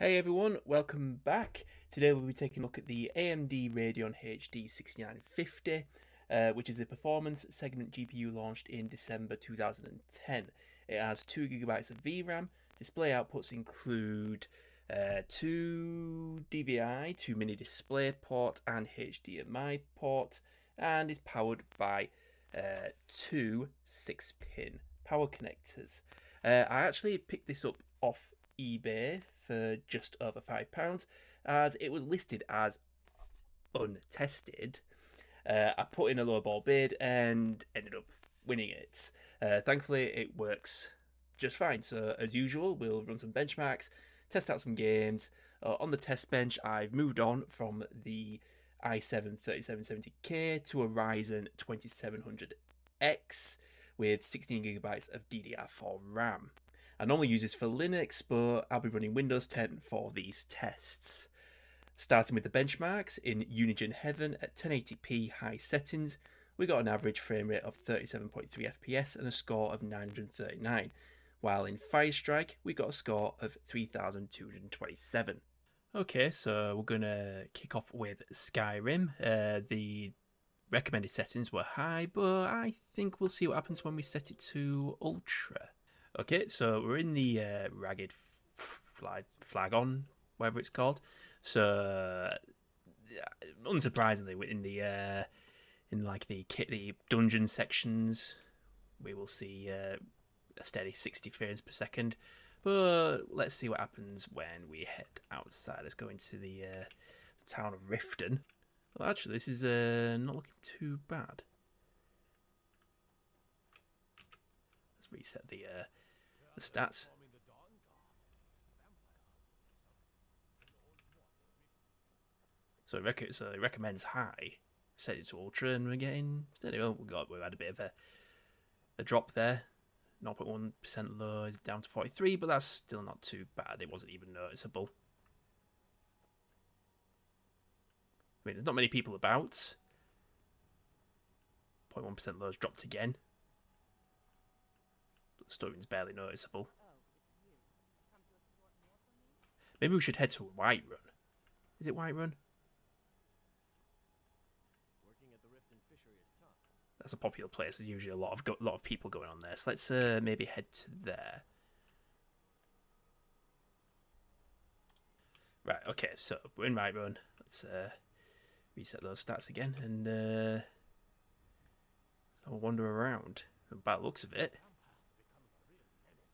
Hey everyone, welcome back. Today we'll be taking a look at the AMD Radeon HD6950, which is a performance segment GPU launched in December 2010. It has 2GB of VRAM. Display outputs include 2 DVI, 2 mini display port and HDMI port, and is powered by 2 6-pin power connectors. I actually picked this up off eBay for just over £5 as it was listed as untested. I put in a low ball bid and ended up winning it. Thankfully, it works just fine. So, as usual, we'll run some benchmarks, test out some games. On the test bench, I've moved on from the i7 3770K to a Ryzen 2700X with 16GB of DDR4 RAM. I normally use this for Linux, but I'll be running Windows 10 for these tests. Starting with the benchmarks, in Unigine Heaven at 1080p high settings, we got an average frame rate of 37.3 FPS and a score of 939, while in Firestrike we got a score of 3227. Okay, so we're gonna kick off with Skyrim. The recommended settings were high, but I think we'll see what happens when we set it to Ultra. Okay, so we're in the Ragged Flagon, whatever it's called. So, unsurprisingly, in the the dungeon sections, we will see a steady 60 frames per second. But let's see what happens when we head outside. Let's go into the town of Riften. Well, actually, this is not looking too bad. Let's reset the stats. So it recommends high. Set it to ultra, and we're getting. We've had a bit of a drop there. 0.1% low is down to 43, but that's still not too bad. It wasn't even noticeable. I mean, there's not many people about. 0.1% low has dropped again. But the stuttering is barely noticeable. Maybe we should head to Whiterun. Is it Whiterun? That's a popular place. There's usually a lot of people going on there. So let's maybe head to there. Right. Okay. So we're in Whiterun. Let's reset those stats again and so I'll wander around. And by the looks of it,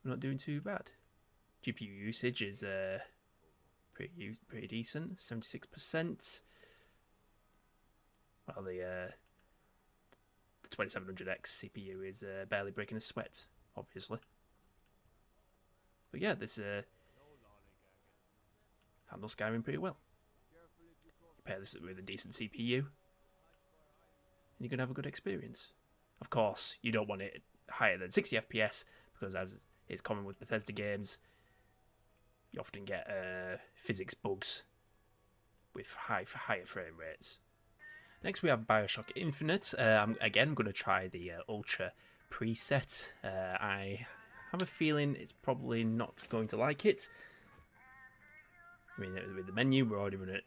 we're not doing too bad. GPU usage is pretty decent, 76%. While the 2700X CPU is barely breaking a sweat, obviously. But yeah, this handles Skyrim pretty well. Pair this with a decent CPU, and you're gonna have a good experience. Of course, you don't want it higher than 60 FPS because, as is common with Bethesda games, you often get physics bugs with higher frame rates. Next, we have Bioshock Infinite. I'm going to try the Ultra preset. I have a feeling it's probably not going to like it. I mean, with the menu, we're already running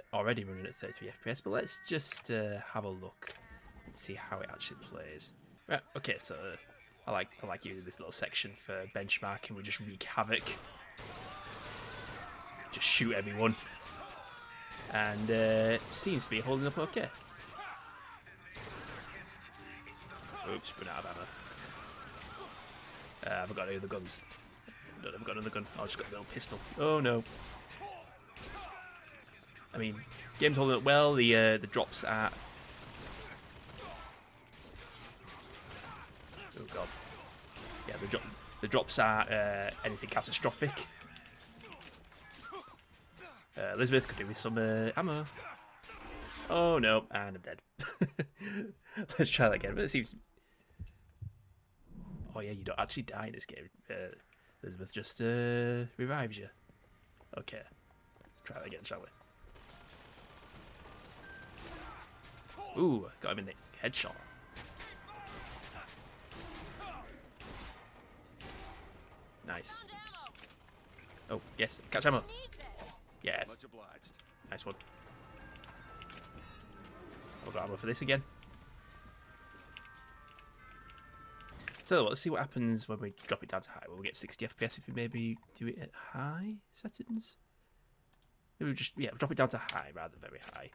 at 33 FPS, but let's just have a look and see how it actually plays. Right, okay, so I like using this little section for benchmarking. We just wreak havoc, just shoot everyone, and it seems to be holding up okay. Oops, run out of ammo. I forgot any other guns. I don't have got another gun. I just got a little pistol. Oh no. I mean, game's holding up well. The drops are. Oh god. Yeah, the drops are anything catastrophic. Elizabeth could do with some ammo. Oh no, and I'm dead. Let's try that again. But it seems. Oh yeah, you don't actually die in this game. Elizabeth just revives you. Okay, try that again, shall we? Ooh, got him in the headshot. Nice. Oh yes, catch ammo. Yes. Much obliged. Nice one. I'll go ammo for this again. So let's see what happens when we drop it down to high. We'll get 60 FPS if we maybe do it at high settings. Maybe just, yeah, drop it down to high rather than very high.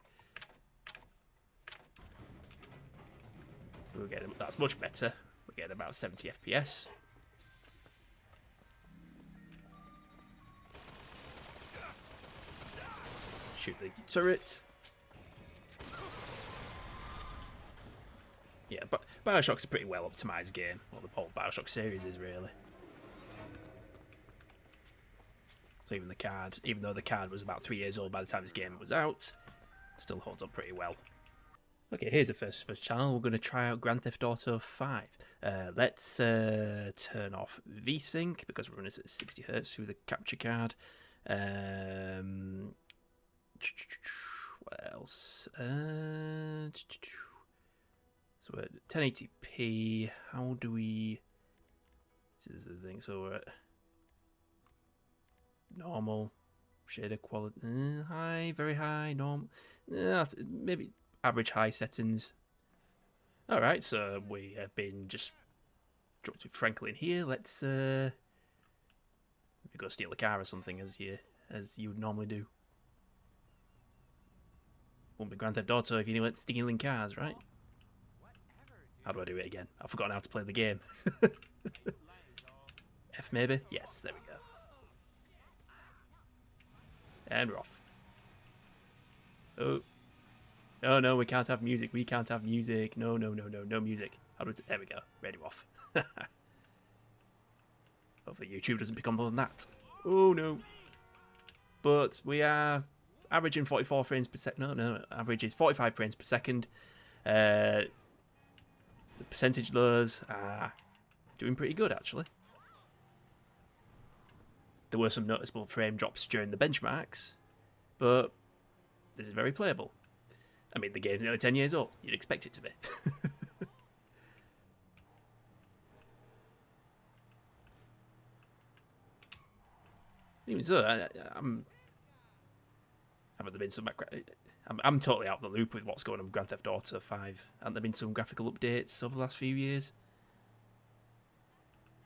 We'll get, that's much better. We're getting about 70 FPS. Shoot the turret. Yeah, but Bioshock's a pretty well optimised game. Well, the whole Bioshock series is really. So even the card, even though the card was about 3 years old by the time this game was out, still holds up pretty well. Okay, here's the first channel. We're going to try out Grand Theft Auto 5. Let's turn off VSync because we're running at 60 Hz through the capture card. What else? So we're at 1080p. How do we... This is the thing. So we're at normal, shader quality, high, very high, normal. Maybe average high settings. Alright, so we have been just dropped with Franklin here. Let's maybe go steal a car or something as you would normally do. Wouldn't be Grand Theft Auto if you went stealing cars, right? How do I do it again? I've forgotten how to play the game. F maybe? Yes, there we go. And we're off. Oh. Oh no, we can't have music. We can't have music. No, no, no, no, no music. How do we there we go. Ready, off. Hopefully YouTube doesn't pick on more than that. Oh no. But we are averaging 44 frames per second. No, average is 45 frames per second. The percentage lows are doing pretty good, actually. There were some noticeable frame drops during the benchmarks, but this is very playable. I mean, the game's nearly 10 years old. You'd expect it to be. Even so, haven't there been some... I'm totally out of the loop with what's going on with Grand Theft Auto 5. Haven't there been some graphical updates over the last few years?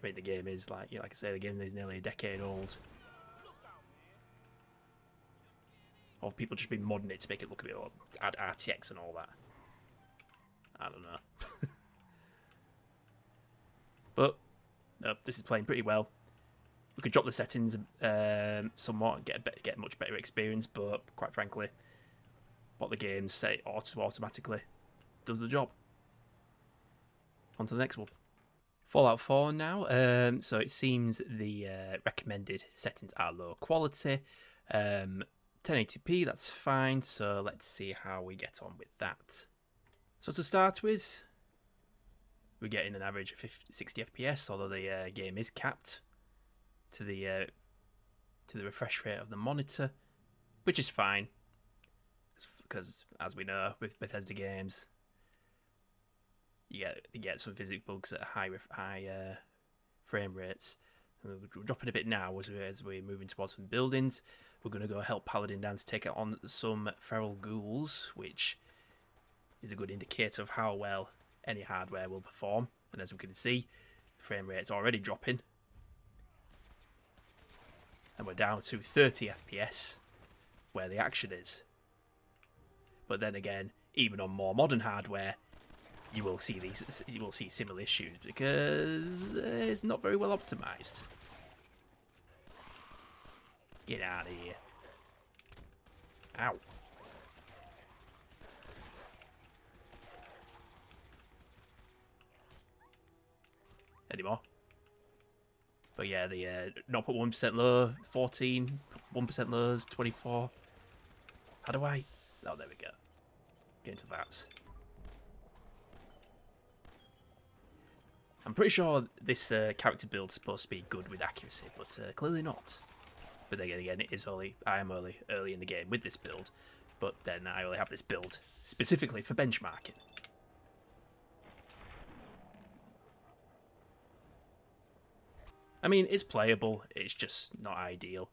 I mean, the game is, like I say, the game is nearly a decade old. Or have people just been modding it to make it look a bit, or add RTX and all that? I don't know. But, no, this is playing pretty well. We could drop the settings somewhat and get a much better experience, but quite frankly, what the games say automatically does the job. On to the next one. Fallout 4 now. So it seems the recommended settings are low quality. 1080p, that's fine. So let's see how we get on with that. So to start with, we're getting an average of 60 FPS, although the game is capped to the refresh rate of the monitor, which is fine. Because, as we know, with Bethesda games, you get some physics bugs at high frame rates. We're dropping a bit now as we're moving towards some buildings. We're going to go help Paladin Dance take on some feral ghouls, which is a good indicator of how well any hardware will perform. And as we can see, the frame rate's already dropping. And we're down to 30 FPS, where the action is. But then again, even on more modern hardware, you will see similar issues because it's not very well optimized. Get out of here. Ow. Any more? But yeah, the 0.1% low, 14, 1% lows, 24. How do I... Oh, there we go. Get into that. I'm pretty sure this character build's supposed to be good with accuracy, but clearly not. But then again, I am early in the game with this build, but then I only have this build specifically for benchmarking. I mean, it's playable, it's just not ideal.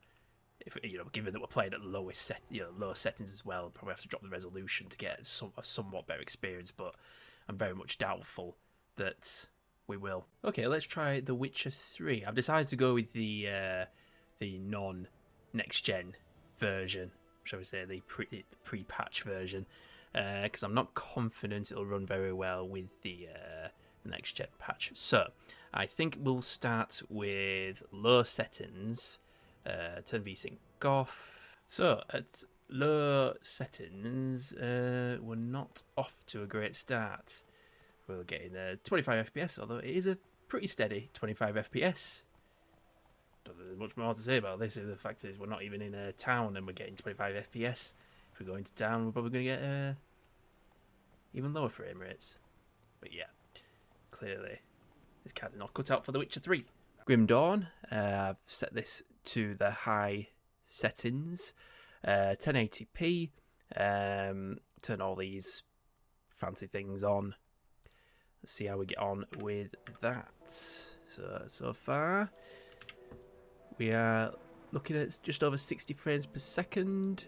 if given that we're playing at the lowest lower settings as well, probably have to drop the resolution to get a somewhat better experience. But I'm very much doubtful that we will. Okay, let's try The Witcher 3. I've decided to go with the non-next gen version, shall we say, the pre-patch version, because I'm not confident it'll run very well with the next gen patch. So I think we'll start with low settings. Turn VSync off. So at low settings, we're not off to a great start. We're getting 25 FPS, although it is a pretty steady 25 FPS. Don't think there's much more to say about this. The fact is, we're not even in a town and we're getting 25 FPS. If we go into town, we're probably going to get even lower frame rates. But yeah, clearly, this card is not cut out for The Witcher 3. Grim Dawn, I've set this to the high settings, 1080p. Turn all these fancy things on. Let's see how we get on with that. So far, we are looking at just over 60 frames per second.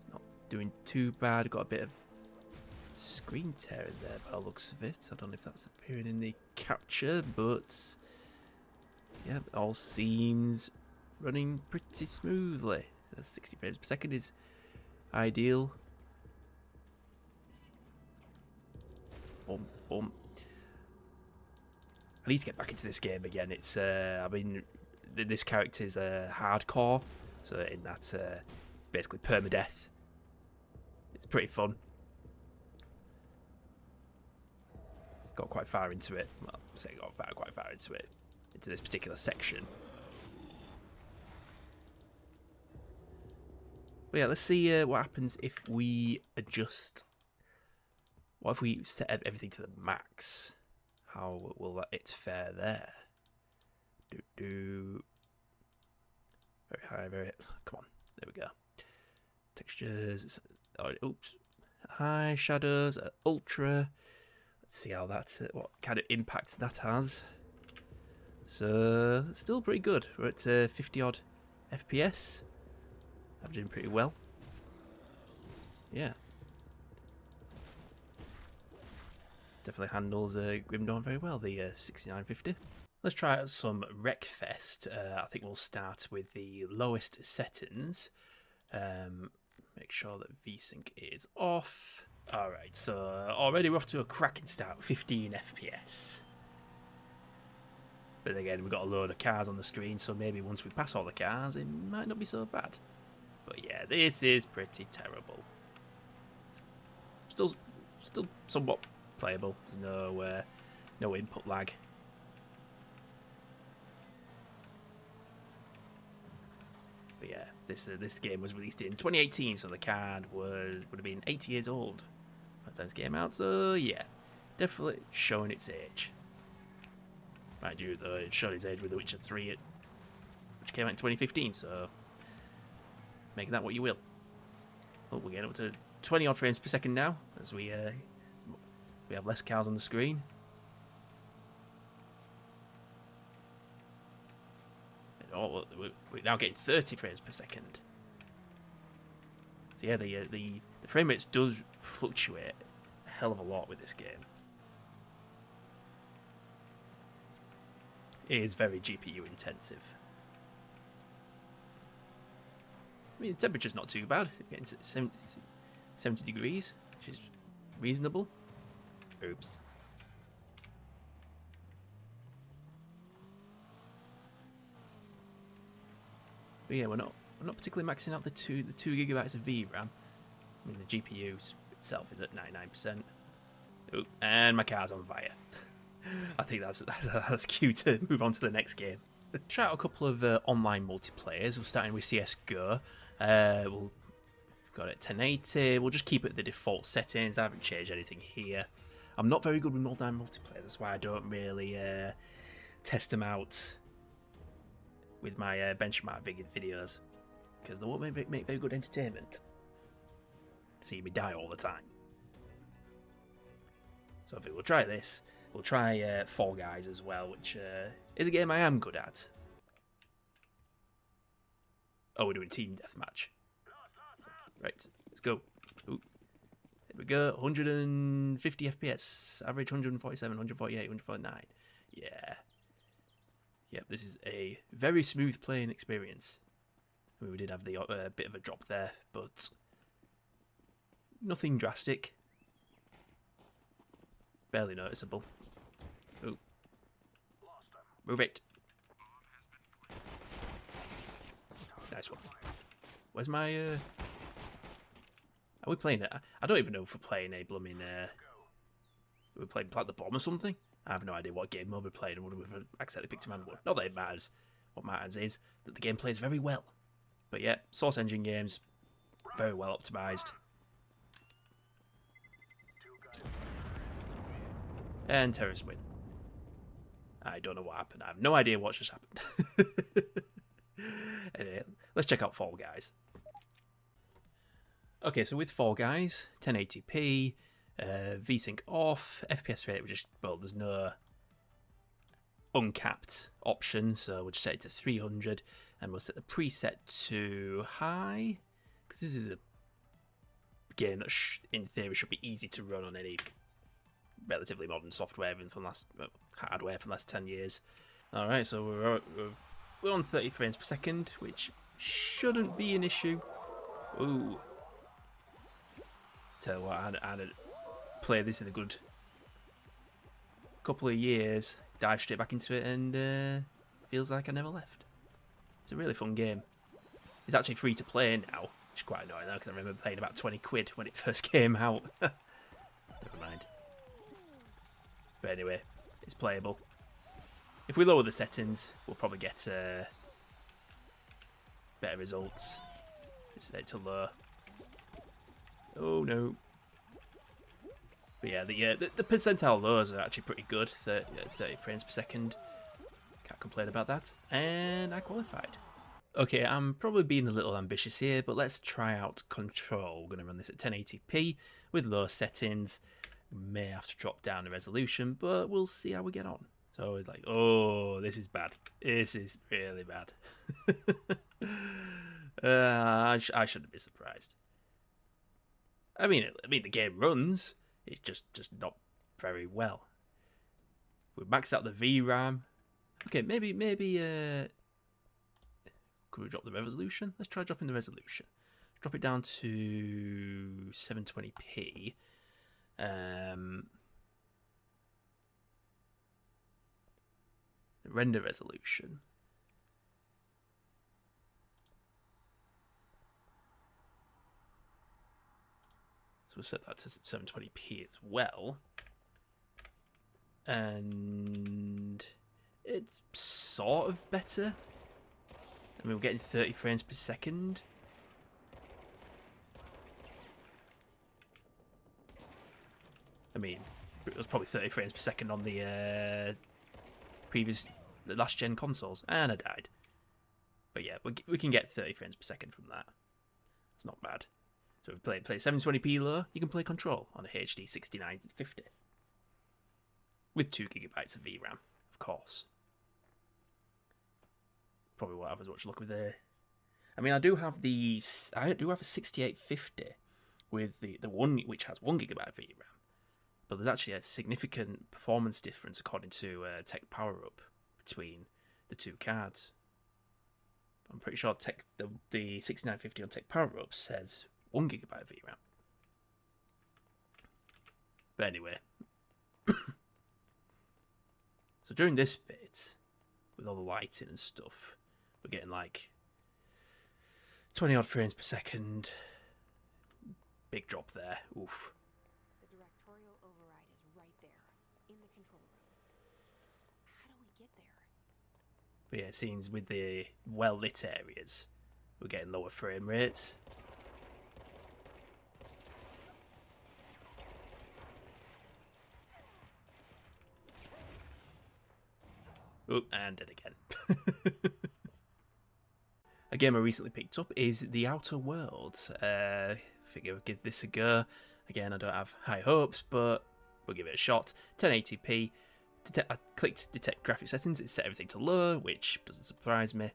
It's not doing too bad. Got a bit of screen tear in there by the looks of it. I don't know if that's appearing in the capture, but yeah, it all seems running pretty smoothly. 60 frames per second is ideal. Boom, boom. I need to get back into this game again. It's I mean, this character is hardcore, so in that it's basically permadeath. It's pretty fun. Got quite far into it. Well, I say got quite far into it, into this particular section. But yeah, let's see what happens if we adjust. What if we set everything to the max? How will it fare there? Very high, very. Come on, there we go. Textures. Oh, oops. High shadows, ultra. Let's see how that. What kind of impact that has. So still pretty good. We're at 50 odd FPS. I'm doing pretty well. Yeah. Definitely handles Grim Dawn very well, the 6950. Let's try out some Wreckfest. I think we'll start with the lowest settings. Make sure that VSync is off. Alright, so already we're off to a cracking start, 15 FPS. But again, we've got a load of cars on the screen, so maybe once we pass all the cars, it might not be so bad. But yeah, this is pretty terrible. Still somewhat playable. There's no input lag. But yeah, this game was released in 2018, so the card would have been 8 years old by the time this came out. So yeah, definitely showing its age. Mind you, though, it's showing its age with The Witcher 3, which came out in 2015. So make that what you will. Oh, we're getting up to 20 odd frames per second now, as we have less cars on the screen. Oh, we're now getting 30 frames per second. So yeah, the frame rates does fluctuate a hell of a lot with this game. It is very GPU intensive. I mean, the temperature's not too bad. We're getting 70 degrees, which is reasonable. Oops. But yeah, we're not particularly maxing out the 2 gigabytes of VRAM. I mean, the GPU itself is at 99%. Oop, and my car's on fire. I think that's cue to move on to the next game. Try out a couple of online multiplayers. We're starting with CS:GO. We'll got it 1080. We'll just keep it at the default settings. I haven't changed anything here. I'm not very good with online multiplayer. That's why I don't really test them out with my benchmark videos, because they won't make very good entertainment. See me die all the time. So I think we'll try this. We'll try Fall Guys as well, which is a game I am good at. Oh, we're doing team deathmatch. Right, let's go. Ooh. There we go. 150 FPS. Average 147, 148, 149. Yeah. Yep, this is a very smooth playing experience. I mean, we did have the bit of a drop there, but nothing drastic. Barely noticeable. Ooh. Move it. Nice one. Where's my... Are we playing it? I don't even know if we're playing a blooming... We're playing Plant the Bomb or something? I have no idea what game mode we're playing and would have accidentally picked a man one. Not that it matters. What matters is that the game plays very well. But yeah, Source Engine games, very well optimised. And terrorists win. I don't know what happened. I have no idea what just happened. Anyway, let's check out Fall Guys. Okay, so with Fall Guys, 1080p, VSync off, FPS rate, which is, well, there's no uncapped option, so we'll just set it to 300, and we'll set the preset to high, because this is a game that, in theory, should be easy to run on any relatively modern software from hardware from the last 10 years. Alright, so we're on 30 frames per second, which shouldn't be an issue. Ooh. Tell you what, I'd play this in a good couple of years, dive straight back into it, and feels like I never left. It's a really fun game. It's actually free to play now, which is quite annoying though, because I remember paying about 20 quid when it first came out. Never mind. But anyway, it's playable. If we lower the settings, we'll probably get better results. Just set it to low. Oh no. But yeah, the percentile lows are actually pretty good. 30 frames per second. Can't complain about that. And I qualified. Okay, I'm probably being a little ambitious here, but let's try out Control. We're going to run this at 1080p with low settings. We may have to drop down the resolution, but we'll see how we get on. So it's like, oh, this is bad. This is really bad. I shouldn't be surprised. I mean, the game runs. It's just not very well. We maxed out the VRAM. Okay, maybe could we drop the resolution? Let's try dropping the resolution. Drop it down to 720p. The render resolution. So we'll set that to 720p as well. And it's sort of better. I mean, we're getting 30 frames per second. I mean, it was probably 30 frames per second on the the last gen consoles, and I died. But yeah, we can get 30 frames per second from that. It's not bad. So if you play 720p low, you can play Control on a HD6950 with 2 GB of VRAM, of course. Probably won't have as much luck with the. I mean, I do have a 6850 with the one which has 1 GB of VRAM, but there's actually a significant performance difference according to Tech Power Up between the two cards. I'm pretty sure the 6950 on Tech Power Up says 1 GB of VRAM. But anyway, so during this bit, with all the lighting and stuff, we're getting like 20 odd frames per second. Big drop there. Oof. The directorial override is right there, in the control room. How do we get there? But yeah, it seems with the well-lit areas, we're getting lower frame rates. Oh, and dead again. A game I recently picked up is The Outer Worlds. Figure we'll give this a go. Again, I don't have high hopes, but we'll give it a shot. 1080p. I clicked detect graphic settings. It set everything to low, which doesn't surprise me.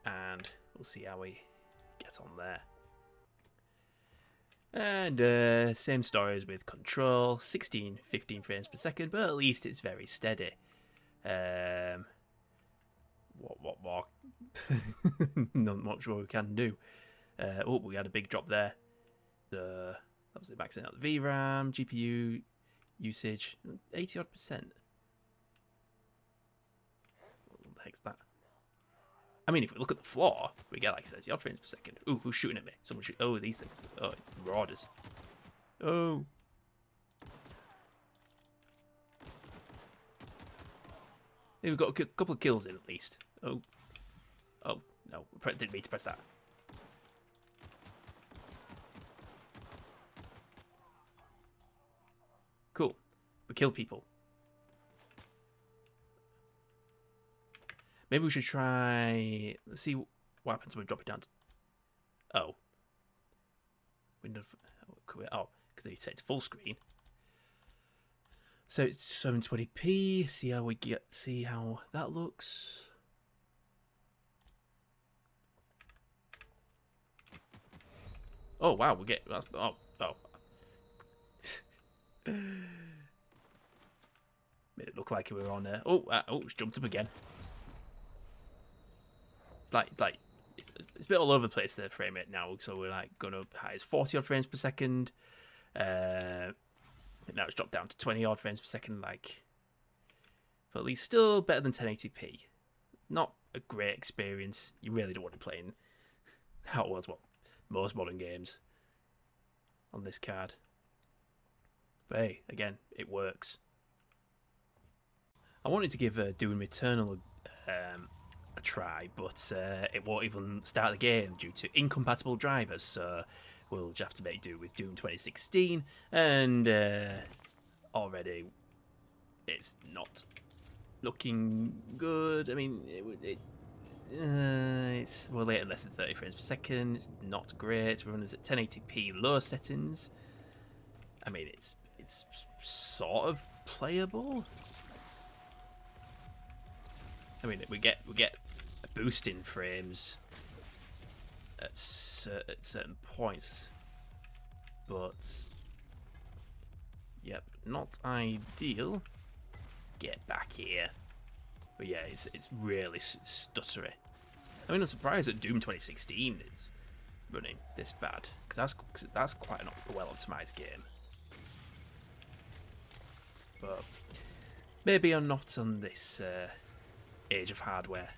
and we'll see how we get on there. And same stories with control, 16, 15 frames per second, but at least it's very steady. What more? Not much more we can do. Oh, we had a big drop there. That was it, maxing out the VRAM, GPU usage, 80 odd percent. What the heck's that? I mean, if we look at the floor, we get like 30 odd frames per second. Ooh, who's shooting at me? Someone shoot. Oh, these things. Oh, it's marauders. Oh. We've got a couple of kills in at least. Oh. Oh, no. Didn't mean to press that. Cool. We kill people. Maybe we should try... Let's see what happens when we drop it down to... Oh. Window... Oh, because they set it to full screen. So it's 720p. See how we get... See how that looks. Oh, wow. We get... Oh. Made it look like we were on there. Oh, it's jumped up again. It's a bit all over the place, the frame rate now. So we're like going up high as 40 odd frames per second. Now it's dropped down to 20 odd frames per second, like, but at least still better than 1080p. Not a great experience. You really don't want to play in how it was, most modern games on this card. But hey, again, it works. I wanted to give Doom Eternal a try, but it won't even start the game due to incompatible drivers, so we'll just have to make do with Doom 2016, and already it's not looking good. I mean, we're late at less than 30 frames per second, not great. We're running this at 1080p low settings. I mean, it's sort of playable. I mean, we get a boost in frames at certain points, but yep, not ideal. Get back here. But yeah, it's really stuttery. I mean, I'm surprised that Doom 2016 is running this bad, because that's quite a well optimized game. But maybe I'm not on this age of hardware.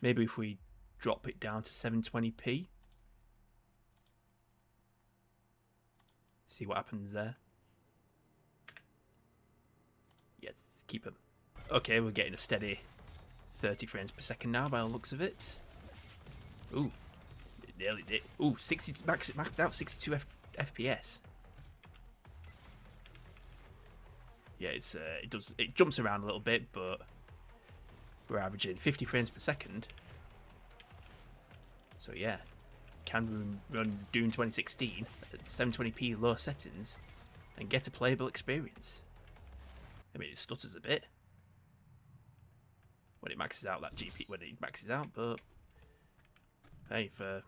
Maybe if we drop it down to 720p. See what happens there. Yes, keep them. Okay, we're getting a steady 30 frames per second now by the looks of it. Ooh, it nearly did. Ooh, 60 maxed out 62 FPS. Yeah, it jumps around a little bit, but we're averaging 50 frames per second. So yeah, can run Doom 2016 at 720p low settings and get a playable experience. I mean, it stutters a bit when it maxes out but hey, for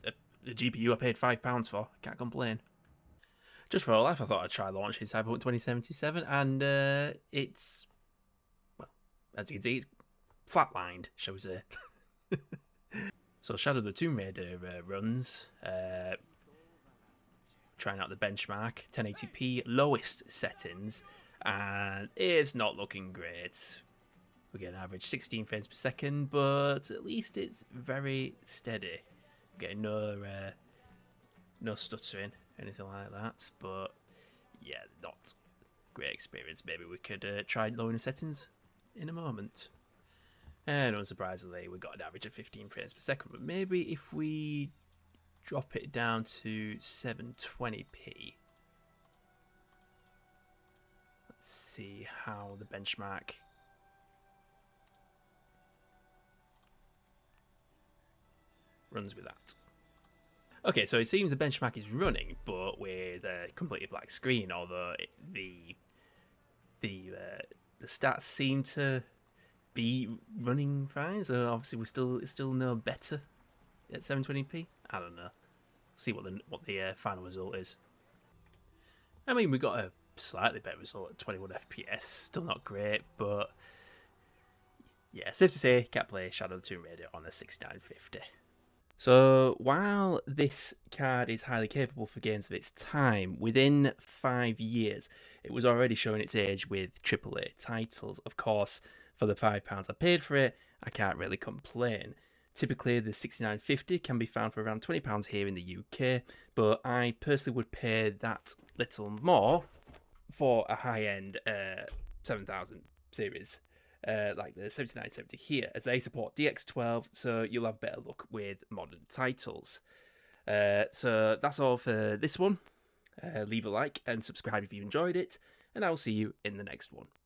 a GPU I paid £5 for, I can't complain. Just for a laugh, I thought I'd try launching Cyberpunk 2077, and it's, well, as you can see, it's flatlined, shall we say. So Shadow of the Tomb Raider runs, trying out the benchmark, 1080p lowest settings, and it's not looking great. We're getting average 16 frames per second, but at least it's very steady. We're getting no stuttering, anything like that, but yeah, not great experience. Maybe we could try lowering the settings in a moment. And unsurprisingly, we got an average of 15 frames per second, but maybe if we drop it down to 720p, let's see how the benchmark runs with that. Okay, so it seems the benchmark is running, but with a completely black screen, although the stats seem to be running fine. So obviously it's still no better at 720p. I don't know. See what the final result is. I mean, we got a slightly better result at 21 FPS. Still not great, but yeah, safe to say, can't play Shadow of the Tomb Raider on a 6950. So while this card is highly capable for games of its time, within 5 years, it was already showing its age with AAA titles. Of course, for the £5 I paid for it, I can't really complain. Typically, the 6950 can be found for around £20 here in the UK, but I personally would pay that little more for a high-end 7000 series. Like the 7970 here, as they support DX12, so you'll have better luck with modern titles. So that's all for this one. Leave a like and subscribe if you enjoyed it, and I will see you in the next one.